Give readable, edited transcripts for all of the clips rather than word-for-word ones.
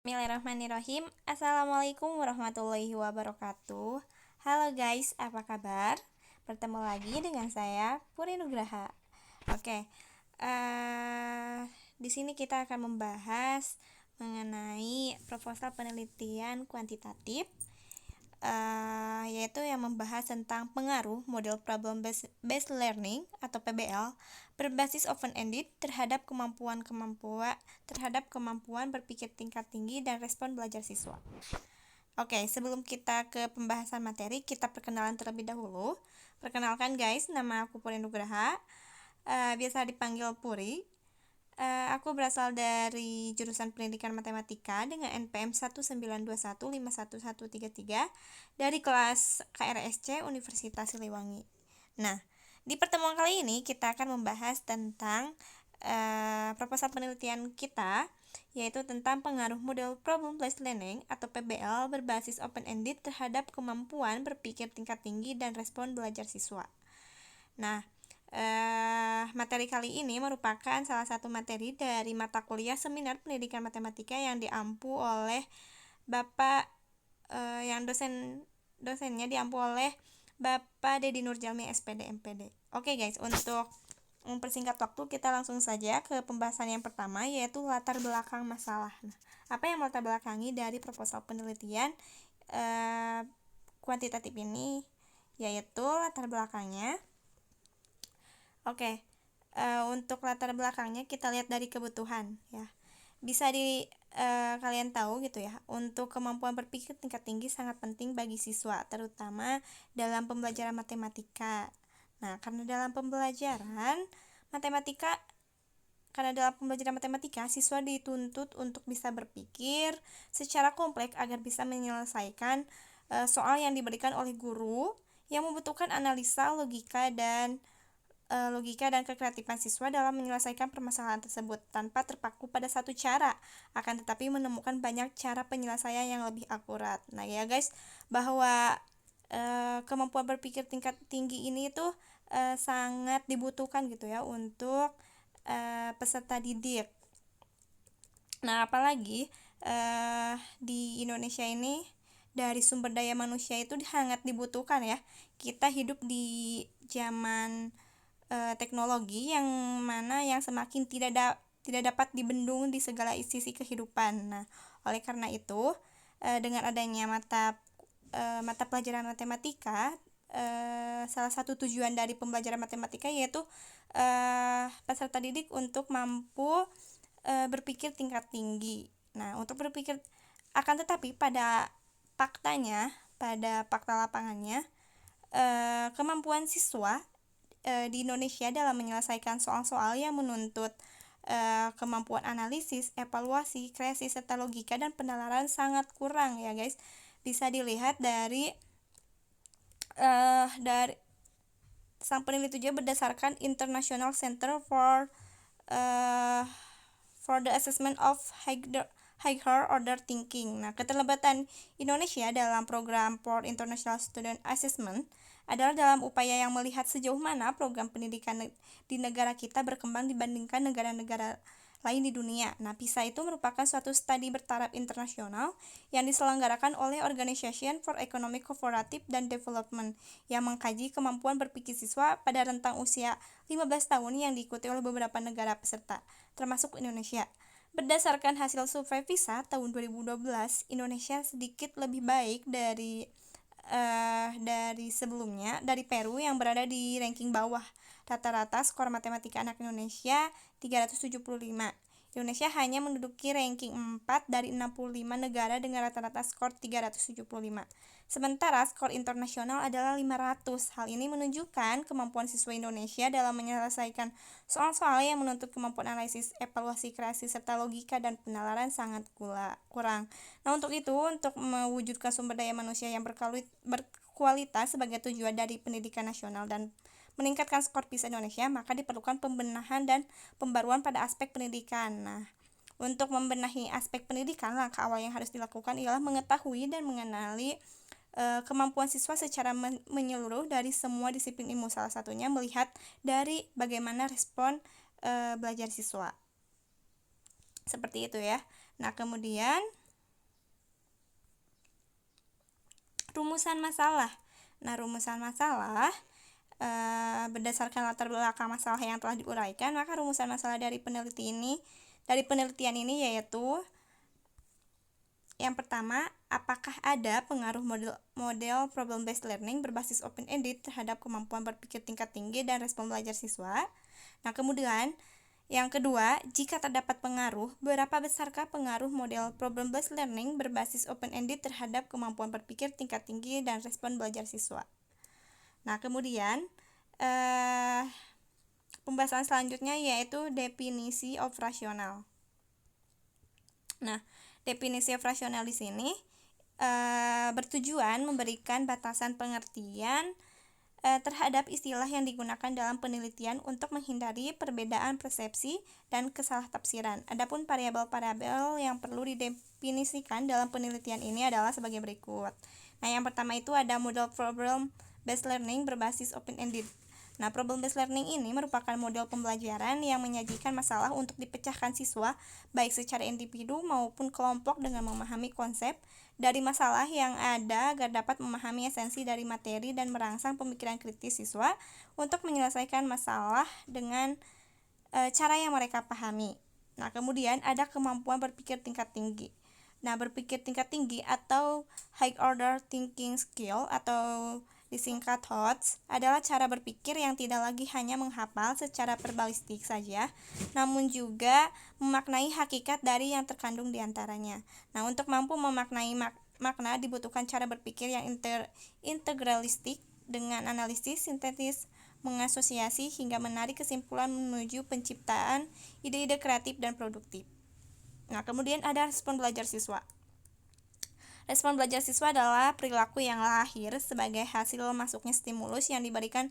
Bismillahirrahmanirrahim. Assalamualaikum warahmatullahi wabarakatuh. Halo guys, apa kabar? Bertemu lagi dengan saya Puri Nugraha. Oke, di sini kita akan membahas mengenai proposal penelitian kuantitatif, yaitu yang membahas tentang pengaruh model problem based learning atau PBL berbasis open-ended terhadap kemampuan berpikir tingkat tinggi dan respon belajar siswa. Oke, sebelum kita ke pembahasan materi, kita perkenalan terlebih dahulu. Perkenalkan guys, nama aku Puri Nugraha, biasa dipanggil Puri. Aku berasal dari jurusan Pendidikan Matematika dengan NPM 192151133 dari kelas KRSC Universitas Siliwangi. Nah, di pertemuan kali ini kita akan membahas tentang proposal penelitian kita, yaitu tentang pengaruh model problem based learning atau PBL berbasis open-ended terhadap kemampuan berpikir tingkat tinggi dan respon belajar siswa. Nah, materi kali ini merupakan salah satu materi dari mata kuliah Seminar Pendidikan Matematika yang diampu oleh Bapak yang dosennya diampu oleh Bapak Dedi Nurjalmi SPD MPD. Oke guys, untuk mempersingkat waktu kita langsung saja ke pembahasan yang pertama, yaitu latar belakang masalah. Nah, apa yang melatar belakangi dari proposal penelitian kuantitatif ini, yaitu latar belakangnya. Oke, untuk latar belakangnya kita lihat dari kebutuhan ya. Bisa kalian tahu gitu ya, untuk kemampuan berpikir tingkat tinggi sangat penting bagi siswa, terutama dalam pembelajaran matematika. Nah, karena dalam pembelajaran matematika, siswa dituntut untuk bisa berpikir secara kompleks agar bisa menyelesaikan soal yang diberikan oleh guru yang membutuhkan analisa, logika dan kekreatifan siswa dalam menyelesaikan permasalahan tersebut tanpa terpaku pada satu cara, akan tetapi menemukan banyak cara penyelesaian yang lebih akurat. Nah ya guys, bahwa kemampuan berpikir tingkat tinggi ini tuh sangat dibutuhkan gitu ya untuk peserta didik. Nah apalagi di Indonesia ini dari sumber daya manusia itu sangat dibutuhkan ya. Kita hidup di zaman teknologi yang mana yang semakin tidak dapat dibendung di segala sisi kehidupan. Nah, oleh karena itu, dengan adanya mata pelajaran matematika, salah satu tujuan dari pembelajaran matematika yaitu peserta didik untuk mampu berpikir tingkat tinggi. Nah, untuk berpikir akan tetapi pada fakta lapangannya, kemampuan siswa di Indonesia dalam menyelesaikan soal-soal yang menuntut kemampuan analisis, evaluasi, kreasi, serta logika dan penalaran sangat kurang ya guys. Bisa dilihat dari sang peneliti juga berdasarkan International Center for the Assessment of Higher Order Thinking. Nah, keterlibatan Indonesia dalam program for International Student Assessment adalah dalam upaya yang melihat sejauh mana program pendidikan di negara kita berkembang dibandingkan negara-negara lain di dunia. Nah, PISA itu merupakan suatu studi bertaraf internasional yang diselenggarakan oleh Organization for Economic Cooperative and Development yang mengkaji kemampuan berpikir siswa pada rentang usia 15 tahun yang diikuti oleh beberapa negara peserta, termasuk Indonesia. Berdasarkan hasil survei PISA tahun 2012, Indonesia sedikit lebih baik dari sebelumnya, dari Peru yang berada di ranking bawah. Rata-rata skor matematika anak Indonesia 375. Indonesia hanya menduduki ranking 4 dari 65 negara dengan rata-rata skor 375. Sementara skor internasional adalah 500. Hal ini menunjukkan kemampuan siswa Indonesia dalam menyelesaikan soal-soal yang menuntut kemampuan analisis, evaluasi, kreasi, serta logika dan penalaran sangat kurang. Nah, untuk mewujudkan sumber daya manusia yang berkualitas sebagai tujuan dari pendidikan nasional dan meningkatkan skor PISA Indonesia, maka diperlukan pembenahan dan pembaruan pada aspek pendidikan. Nah, untuk membenahi aspek pendidikan, langkah awal yang harus dilakukan ialah mengetahui dan mengenali kemampuan siswa secara menyeluruh dari semua disiplin ilmu. Salah satunya melihat dari bagaimana respon belajar siswa. Seperti itu ya. Nah, kemudian rumusan masalah. Nah, rumusan masalah berdasarkan latar belakang masalah yang telah diuraikan, maka rumusan masalah dari penelitian ini yaitu yang pertama, apakah ada pengaruh model problem based learning berbasis open-ended terhadap kemampuan berpikir tingkat tinggi dan respon belajar siswa? Nah, kemudian yang kedua, jika terdapat pengaruh, berapa besarkah pengaruh model problem based learning berbasis open-ended terhadap kemampuan berpikir tingkat tinggi dan respon belajar siswa? Nah, kemudian pembahasan selanjutnya yaitu definisi operasional. Nah, definisi operasional di sini bertujuan memberikan batasan pengertian terhadap istilah yang digunakan dalam penelitian untuk menghindari perbedaan persepsi dan kesalahtafsiran. Adapun variabel-variabel yang perlu didefinisikan dalam penelitian ini adalah sebagai berikut. Nah, yang pertama itu ada model problem based learning berbasis open-ended. Nah, problem based learning ini merupakan model pembelajaran yang menyajikan masalah untuk dipecahkan siswa, baik secara individu maupun kelompok dengan memahami konsep dari masalah yang ada agar dapat memahami esensi dari materi dan merangsang pemikiran kritis siswa untuk menyelesaikan masalah dengan cara yang mereka pahami. Nah, kemudian ada kemampuan berpikir tingkat tinggi. Nah, berpikir tingkat tinggi atau high order thinking skill atau disingkat HOTS adalah cara berpikir yang tidak lagi hanya menghafal secara verbalistik saja, namun juga memaknai hakikat dari yang terkandung di antaranya. Nah, untuk mampu memaknai makna dibutuhkan cara berpikir yang integralistik dengan analisis, sintetis, mengasosiasi hingga menarik kesimpulan menuju penciptaan ide-ide kreatif dan produktif. Nah, kemudian ada respon belajar siswa. Respon belajar siswa adalah perilaku yang lahir sebagai hasil masuknya stimulus yang diberikan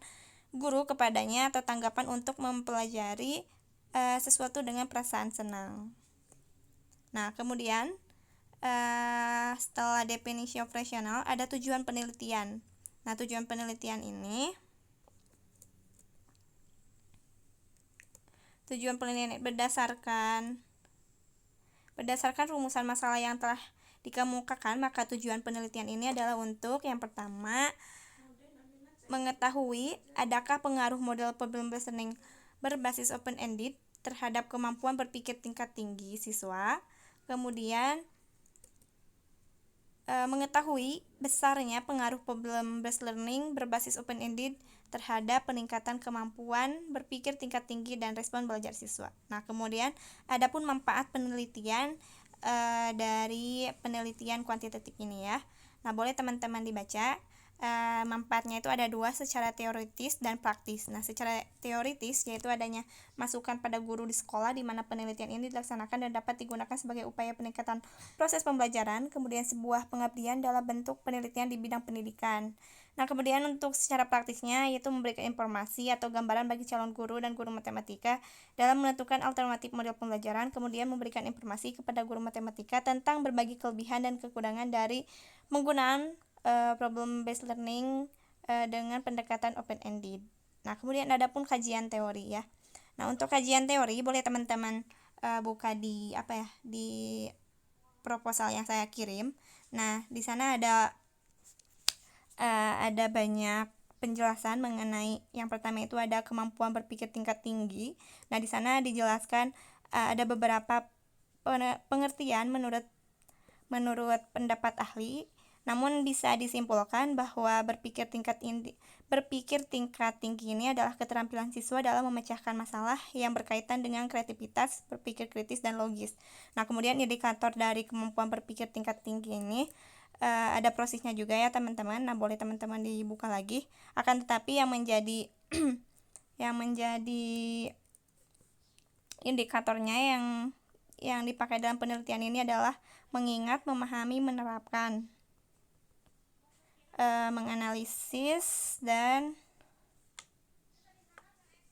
guru kepadanya atau tanggapan untuk mempelajari sesuatu dengan perasaan senang. Nah, kemudian setelah definisi operasional ada tujuan penelitian. Nah, tujuan penelitian ini berdasarkan rumusan masalah yang telah dikemukakan, maka tujuan penelitian ini adalah untuk yang pertama, mengetahui adakah pengaruh model problem based learning berbasis open-ended terhadap kemampuan berpikir tingkat tinggi siswa. Kemudian mengetahui besarnya pengaruh problem based learning berbasis open-ended terhadap peningkatan kemampuan berpikir tingkat tinggi dan respon belajar siswa. Nah, kemudian adapun manfaat penelitian dari penelitian kuantitatif ini ya. Nah, boleh teman-teman dibaca. Manfaatnya itu ada dua, secara teoritis dan praktis. Nah, secara teoritis yaitu adanya masukan pada guru di sekolah di mana penelitian ini dilaksanakan dan dapat digunakan sebagai upaya peningkatan proses pembelajaran, kemudian sebuah pengabdian dalam bentuk penelitian di bidang pendidikan. Nah, kemudian untuk secara praktisnya yaitu memberikan informasi atau gambaran bagi calon guru dan guru matematika dalam menentukan alternatif model pembelajaran, kemudian memberikan informasi kepada guru matematika tentang berbagai kelebihan dan kekurangan dari penggunaan problem based learning dengan pendekatan open-ended. Nah, kemudian ada pun kajian teori ya. Nah, untuk kajian teori boleh teman-teman buka di di proposal yang saya kirim. Nah, di sana ada banyak penjelasan mengenai yang pertama itu ada kemampuan berpikir tingkat tinggi. Nah, di sana dijelaskan ada beberapa pengertian menurut pendapat ahli. Namun bisa disimpulkan bahwa berpikir tingkat tinggi ini adalah keterampilan siswa dalam memecahkan masalah yang berkaitan dengan kreativitas, berpikir kritis dan logis. Nah, kemudian indikator dari kemampuan berpikir tingkat tinggi ini ada prosesnya juga ya teman-teman. Nah, boleh teman-teman dibuka lagi. Akan tetapi yang menjadi indikatornya yang dipakai dalam penelitian ini adalah mengingat, memahami, menerapkan, menganalisis dan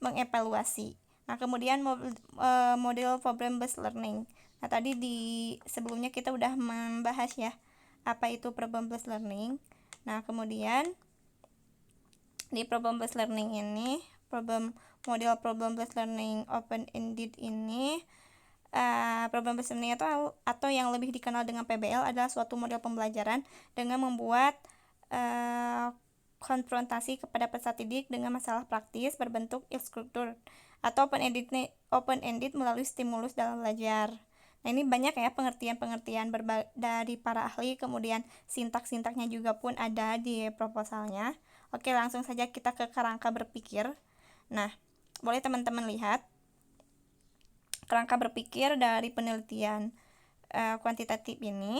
mengevaluasi. Nah, kemudian model problem based learning. Nah, tadi sebelumnya kita udah membahas ya apa itu problem based learning. Nah, kemudian di problem based learning ini, model problem based learning open-ended ini, problem based learning atau yang lebih dikenal dengan PBL adalah suatu model pembelajaran dengan membuat konfrontasi kepada peserta didik dengan masalah praktis berbentuk instruktur atau open-ended melalui stimulus dalam belajar. Nah, ini banyak ya pengertian-pengertian dari para ahli, kemudian sintaks-sintaksnya juga pun ada di proposalnya. Oke, langsung saja kita ke kerangka berpikir. Nah, boleh teman-teman lihat kerangka berpikir dari penelitian kuantitatif ini.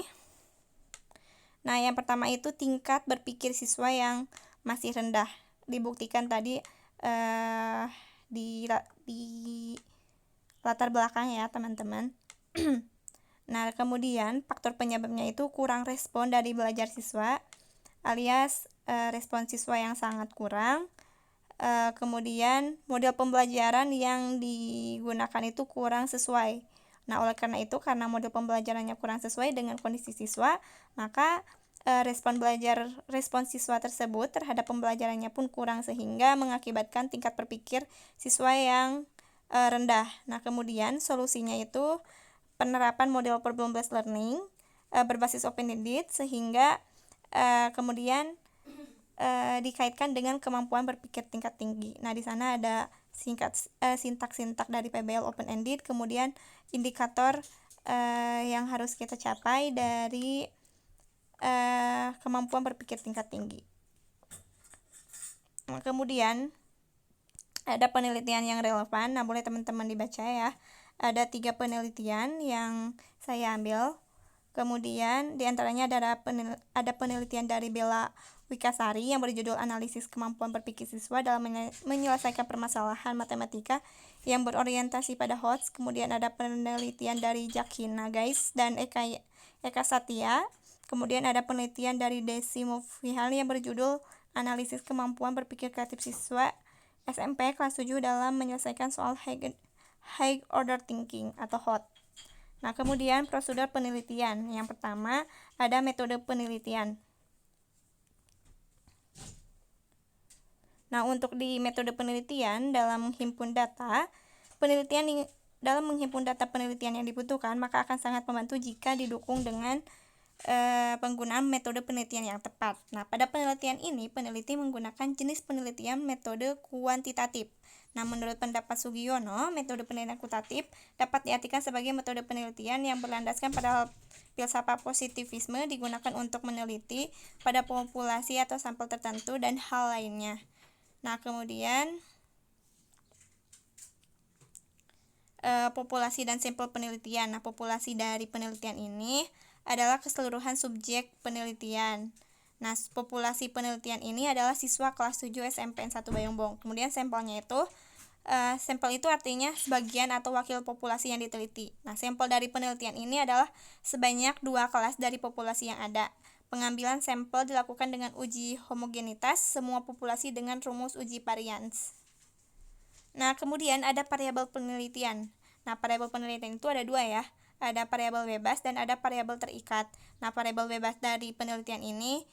Nah, yang pertama itu tingkat berpikir siswa yang masih rendah. Dibuktikan tadi di latar belakang ya, teman-teman. Nah, kemudian faktor penyebabnya itu kurang respon dari belajar siswa, alias respon siswa yang sangat kurang. Kemudian model pembelajaran yang digunakan itu kurang sesuai. Nah, oleh karena itu, karena model pembelajarannya kurang sesuai dengan kondisi siswa, maka respon siswa tersebut terhadap pembelajarannya pun kurang, sehingga mengakibatkan tingkat berpikir siswa yang rendah. Nah, kemudian solusinya itu penerapan model problem-based learning berbasis open-ended, sehingga kemudian dikaitkan dengan kemampuan berpikir tingkat tinggi. Nah, di sana ada sintak-sintak dari PBL open-ended, kemudian indikator yang harus kita capai dari kemampuan berpikir tingkat tinggi. Nah, kemudian ada penelitian yang relevan. Nah, boleh teman-teman dibaca ya. Ada 3 penelitian yang saya ambil. Kemudian diantaranya ada penelitian dari Bella Wikasari yang berjudul Analisis Kemampuan Berpikir Siswa dalam Menyelesaikan Permasalahan Matematika yang berorientasi pada HOTS. Kemudian ada penelitian dari Jakina Guys dan Eka Satya. Kemudian ada penelitian dari Desi Mufihal yang berjudul Analisis Kemampuan Berpikir Kreatif Siswa SMP kelas 7 dalam menyelesaikan soal High Order Thinking atau HOT. Nah, kemudian prosedur penelitian. Yang pertama, ada metode penelitian. Nah, untuk di metode penelitian dalam menghimpun data, dalam menghimpun data penelitian yang dibutuhkan, maka akan sangat membantu jika didukung dengan penggunaan metode penelitian yang tepat. Nah, pada penelitian ini, peneliti menggunakan jenis penelitian metode kuantitatif. Nah, menurut pendapat Sugiono, metode penelitian kuantitatif dapat diartikan sebagai metode penelitian yang berlandaskan pada filsafat positivisme, digunakan untuk meneliti pada populasi atau sampel tertentu dan hal lainnya. Nah, kemudian populasi dan sampel penelitian. Nah, populasi dari penelitian ini adalah keseluruhan subjek penelitian. Nah, populasi penelitian ini adalah siswa kelas 7 SMPN 1 Bayongbong. Kemudian sampelnya itu, sampel itu artinya sebagian atau wakil populasi yang diteliti. Nah, sampel dari penelitian ini adalah sebanyak 2 kelas dari populasi yang ada. Pengambilan sampel dilakukan dengan uji homogenitas semua populasi dengan rumus uji varians. Nah, kemudian ada variabel penelitian. Nah, variabel penelitian itu ada 2 ya. Ada variabel bebas dan ada variabel terikat. Nah, variabel bebas dari penelitian ini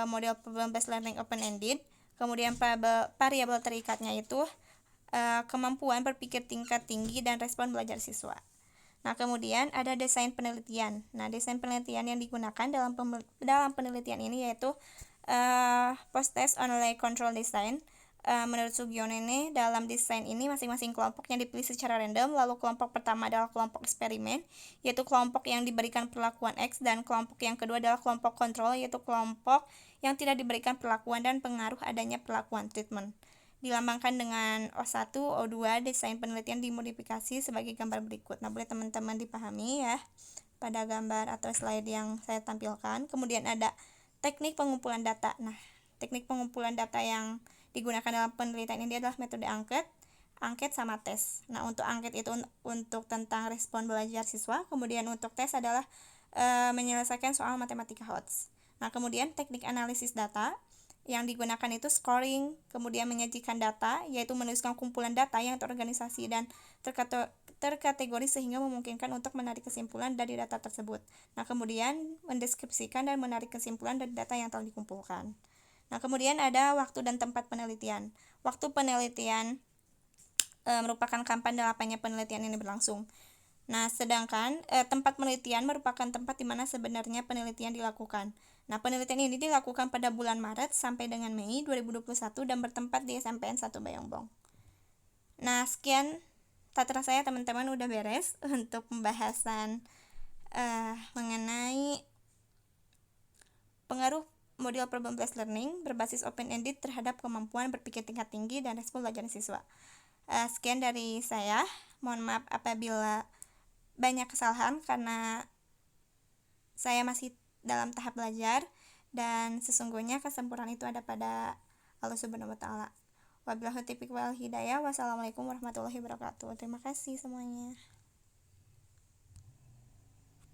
model problem-based learning open-ended. Kemudian variabel terikatnya itu kemampuan berpikir tingkat tinggi dan respon belajar siswa. Nah, kemudian ada desain penelitian. Nah, desain penelitian yang digunakan dalam penelitian ini yaitu post-test only control design. Menurut Sugiono ini, dalam desain ini masing-masing kelompoknya dipilih secara random, lalu kelompok pertama adalah kelompok eksperimen, yaitu kelompok yang diberikan perlakuan X, dan kelompok yang kedua adalah kelompok kontrol, yaitu kelompok yang tidak diberikan perlakuan dan pengaruh adanya perlakuan treatment. Dilambangkan dengan O1, O2, desain penelitian dimodifikasi sebagai gambar berikut. Nah, boleh teman-teman dipahami ya pada gambar atau slide yang saya tampilkan. Kemudian ada teknik pengumpulan data. Nah, teknik pengumpulan data yang digunakan dalam penelitian ini adalah metode angket sama tes. Nah, untuk angket itu untuk tentang respon belajar siswa, kemudian untuk tes adalah menyelesaikan soal matematika HOTS. Nah, kemudian teknik analisis data yang digunakan itu scoring, kemudian menyajikan data, yaitu menuliskan kumpulan data yang terorganisasi dan terkategori sehingga memungkinkan untuk menarik kesimpulan dari data tersebut. Nah, kemudian mendeskripsikan dan menarik kesimpulan dari data yang telah dikumpulkan. Nah, kemudian ada waktu dan tempat penelitian. Waktu penelitian merupakan kapan dan lapangnya penelitian ini berlangsung. Nah, sedangkan tempat penelitian merupakan tempat di mana sebenarnya penelitian dilakukan. Nah, penelitian ini dilakukan pada bulan Maret sampai dengan Mei 2021 dan bertempat di SMPN 1 Bayongbong. Nah, sekian tak terasa ya teman-teman udah beres untuk pembahasan mengenai pengaruh model problem-based learning berbasis open-ended terhadap kemampuan berpikir tingkat tinggi dan respon belajar siswa. Sekian dari saya. Mohon maaf apabila banyak kesalahan karena saya masih dalam tahap belajar dan sesungguhnya kesempurnaan itu ada pada Allah Subhanahu wa taala. Wabillahi taufiq wal hidayah. Wassalamualaikum warahmatullahi wabarakatuh. Terima kasih semuanya.